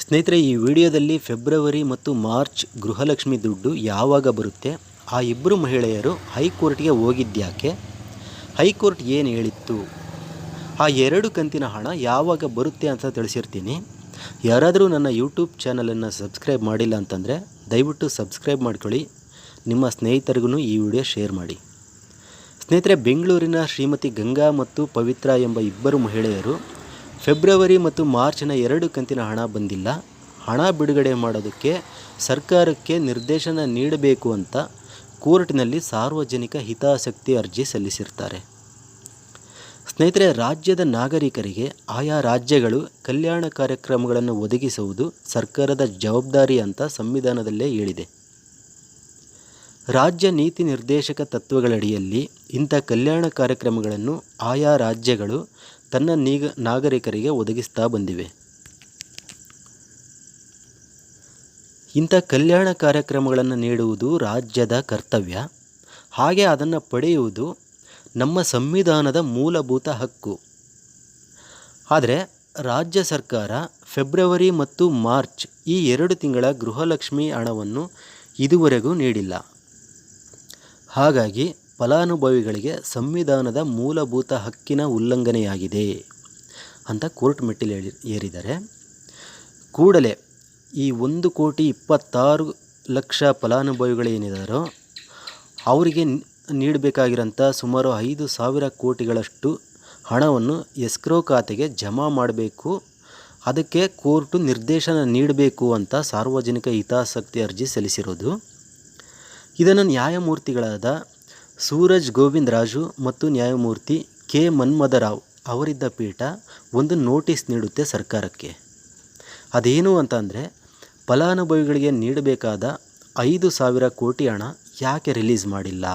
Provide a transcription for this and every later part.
ಸ್ನೇಹಿತರೆ, ಈ ವಿಡಿಯೋದಲ್ಲಿ ಫೆಬ್ರವರಿ ಮತ್ತು ಮಾರ್ಚ್ ಗೃಹಲಕ್ಷ್ಮಿ ದುಡ್ಡು ಯಾವಾಗ ಬರುತ್ತೆ, ಆ ಇಬ್ಬರು ಮಹಿಳೆಯರು ಹೈಕೋರ್ಟ್ಗೆ ಹೋಗಿದ್ಯಾಕೆ, ಹೈಕೋರ್ಟ್ ಏನು ಹೇಳಿತ್ತು, ಆ 2 ಕಂತಿನ ಹಣ ಯಾವಾಗ ಬರುತ್ತೆ ಅಂತ ತಿಳಿಸಿರ್ತೀನಿ. ಯಾರಾದರೂ ನನ್ನ ಯೂಟ್ಯೂಬ್ ಚಾನಲನ್ನು ಸಬ್ಸ್ಕ್ರೈಬ್ ಮಾಡಿಲ್ಲ ಅಂತಂದರೆ ದಯವಿಟ್ಟು ಸಬ್ಸ್ಕ್ರೈಬ್ ಮಾಡ್ಕೊಳ್ಳಿ. ನಿಮ್ಮ ಸ್ನೇಹಿತರಿಗೂ ಈ ವಿಡಿಯೋ ಶೇರ್ ಮಾಡಿ. ಸ್ನೇಹಿತರೆ, ಬೆಂಗಳೂರಿನ ಶ್ರೀಮತಿ ಗಂಗಾ ಮತ್ತು ಪವಿತ್ರ ಎಂಬ ಇಬ್ಬರು ಮಹಿಳೆಯರು ಫೆಬ್ರವರಿ ಮತ್ತು ಮಾರ್ಚ್ನ 2 ಕಂತಿನ ಹಣ ಬಂದಿಲ್ಲ, ಹಣ ಬಿಡುಗಡೆ ಮಾಡೋದಕ್ಕೆ ಸರ್ಕಾರಕ್ಕೆ ನಿರ್ದೇಶನ ನೀಡಬೇಕು ಅಂತ ಕೋರ್ಟ್ನಲ್ಲಿ ಸಾರ್ವಜನಿಕ ಹಿತಾಸಕ್ತಿ ಅರ್ಜಿ ಸಲ್ಲಿಸಿರ್ತಾರೆ. ಸ್ನೇಹಿತರೆ, ರಾಜ್ಯದ ನಾಗರಿಕರಿಗೆ ಆಯಾ ರಾಜ್ಯಗಳು ಕಲ್ಯಾಣ ಕಾರ್ಯಕ್ರಮಗಳನ್ನು ಒದಗಿಸುವುದು ಸರ್ಕಾರದ ಜವಾಬ್ದಾರಿ ಅಂತ ಸಂವಿಧಾನದಲ್ಲೇ ಹೇಳಿದೆ. ರಾಜ್ಯ ನೀತಿ ನಿರ್ದೇಶಕ ತತ್ವಗಳಡಿಯಲ್ಲಿ ಇಂಥ ಕಲ್ಯಾಣ ಕಾರ್ಯಕ್ರಮಗಳನ್ನು ಆಯಾ ರಾಜ್ಯಗಳು ತನ್ನ ನಾಗರಿಕರಿಗೆ ಒದಗಿಸ್ತಾ ಬಂದಿವೆ. ಇಂಥ ಕಲ್ಯಾಣ ಕಾರ್ಯಕ್ರಮಗಳನ್ನು ನೀಡುವುದು ರಾಜ್ಯದ ಕರ್ತವ್ಯ, ಹಾಗೆ ಅದನ್ನು ಪಡೆಯುವುದು ನಮ್ಮ ಸಂವಿಧಾನದ ಮೂಲಭೂತ ಹಕ್ಕು. ಆದರೆ ರಾಜ್ಯ ಸರ್ಕಾರ ಫೆಬ್ರವರಿ ಮತ್ತು ಮಾರ್ಚ್ ಈ 2 ತಿಂಗಳ ಗೃಹಲಕ್ಷ್ಮಿ ಹಣವನ್ನು ಇದುವರೆಗೂ ನೀಡಿಲ್ಲ. ಹಾಗಾಗಿ ಫಲಾನುಭವಿಗಳಿಗೆ ಸಂವಿಧಾನದ ಮೂಲಭೂತ ಹಕ್ಕಿನ ಉಲ್ಲಂಘನೆಯಾಗಿದೆ ಅಂತ ಕೋರ್ಟ್ ಮೆಟ್ಟಿಲು ಏರಿದ್ದಾರೆ. ಕೂಡಲೇ ಈ 1,26,00,000 ಫಲಾನುಭವಿಗಳೇನಿದ್ದಾರೋ ಅವರಿಗೆ ನೀಡಬೇಕಾಗಿರೋಂಥ ಸುಮಾರು 5,000 ಕೋಟಿಗಳಷ್ಟು ಹಣವನ್ನು ಎಸ್ಕ್ರೋ ಖಾತೆಗೆ ಜಮಾ ಮಾಡಬೇಕು, ಅದಕ್ಕೆ ಕೋರ್ಟು ನಿರ್ದೇಶನ ನೀಡಬೇಕು ಅಂತ ಸಾರ್ವಜನಿಕ ಹಿತಾಸಕ್ತಿ ಅರ್ಜಿ ಸಲ್ಲಿಸಿರೋದು. ಇದನ್ನು ನ್ಯಾಯಮೂರ್ತಿಗಳಾದ ಸೂರಜ್ ಗೋವಿಂದ್ ರಾಜು ಮತ್ತು ನ್ಯಾಯಮೂರ್ತಿ ಕೆ ಮನ್ಮಥರಾವ್ ಅವರಿದ್ದ ಪೀಠ ಒಂದು ನೋಟಿಸ್ ನೀಡುತ್ತೆ ಸರ್ಕಾರಕ್ಕೆ. ಅದೇನು ಅಂತಂದರೆ, ಫಲಾನುಭವಿಗಳಿಗೆ ನೀಡಬೇಕಾದ 5,000 ಕೋಟಿ ಹಣ ಯಾಕೆ ರಿಲೀಸ್ ಮಾಡಿಲ್ಲ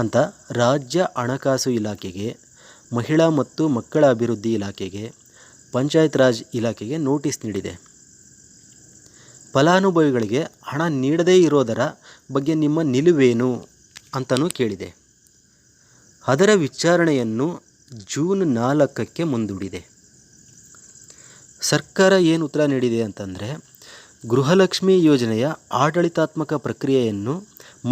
ಅಂತ ರಾಜ್ಯ ಹಣಕಾಸು ಇಲಾಖೆಗೆ, ಮಹಿಳಾ ಮತ್ತು ಮಕ್ಕಳ ಅಭಿವೃದ್ಧಿ ಇಲಾಖೆಗೆ, ಪಂಚಾಯತ್ ರಾಜ್ ಇಲಾಖೆಗೆ ನೋಟಿಸ್ ನೀಡಿದೆ. ಫಲಾನುಭವಿಗಳಿಗೆ ಹಣ ನೀಡದೇ ಇರೋದರ ಬಗ್ಗೆ ನಿಮ್ಮ ನಿಲುವೇನು ಅಂತಲೂ ಕೇಳಿದೆ. ಅದರ ವಿಚಾರಣೆಯನ್ನು ಜೂನ್ 4ಕ್ಕೆ ಮುಂದೂಡಿದೆ. ಸರ್ಕಾರ ಏನು ಉತ್ತರ ನೀಡಿದೆ ಅಂತಂದರೆ, ಗೃಹಲಕ್ಷ್ಮಿ ಯೋಜನೆಯ ಆಡಳಿತಾತ್ಮಕ ಪ್ರಕ್ರಿಯೆಯನ್ನು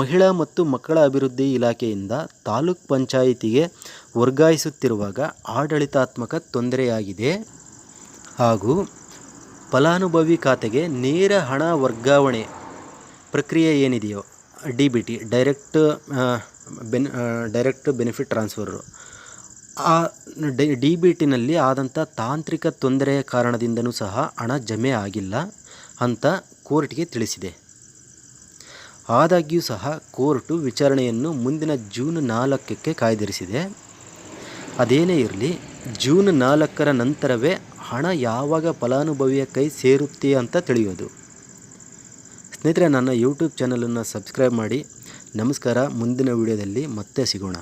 ಮಹಿಳಾ ಮತ್ತು ಮಕ್ಕಳ ಅಭಿವೃದ್ಧಿ ಇಲಾಖೆಯಿಂದ ತಾಲೂಕ್ ಪಂಚಾಯಿತಿಗೆ ವರ್ಗಾಯಿಸುತ್ತಿರುವಾಗ ಆಡಳಿತಾತ್ಮಕ ತೊಂದರೆಯಾಗಿದೆ ಹಾಗೂ ಫಲಾನುಭವಿ ಖಾತೆಗೆ ನೇರ ಹಣ ವರ್ಗಾವಣೆ ಪ್ರಕ್ರಿಯೆ ಏನಿದೆಯೋ DBT ಡೈರೆಕ್ಟ್ ಬೆನಿಫಿಟ್ ಟ್ರಾನ್ಸ್ಫರು, ಆ DBTನಲ್ಲಿ ಆದಂಥ ತಾಂತ್ರಿಕ ತೊಂದರೆಯ ಕಾರಣದಿಂದನೂ ಸಹ ಹಣ ಜಮೆ ಆಗಿಲ್ಲ ಅಂತ ಕೋರ್ಟ್ಗೆ ತಿಳಿಸಿದೆ. ಆದಾಗ್ಯೂ ಸಹ ಕೋರ್ಟು ವಿಚಾರಣೆಯನ್ನು ಮುಂದಿನ ಜೂನ್ 4ಕ್ಕೆ ಕಾಯ್ದಿರಿಸಿದೆ. ಅದೇನೇ ಇರಲಿ, ಜೂನ್ 4ರ ನಂತರವೇ ಹಣ ಯಾವಾಗ ಫಲಾನುಭವಿಯ ಕೈ ಸೇರುತ್ತೆ ಅಂತ ತಿಳಿಯೋದು. ಸ್ನೇಹಿತರೆ, ನನ್ನ ಯೂಟ್ಯೂಬ್ ಚಾನಲನ್ನು ಸಬ್ಸ್ಕ್ರೈಬ್ ಮಾಡಿ. ನಮಸ್ಕಾರ. ಮುಂದಿನ ವಿಡಿಯೋದಲ್ಲಿ ಮತ್ತೆ ಸಿಗೋಣ.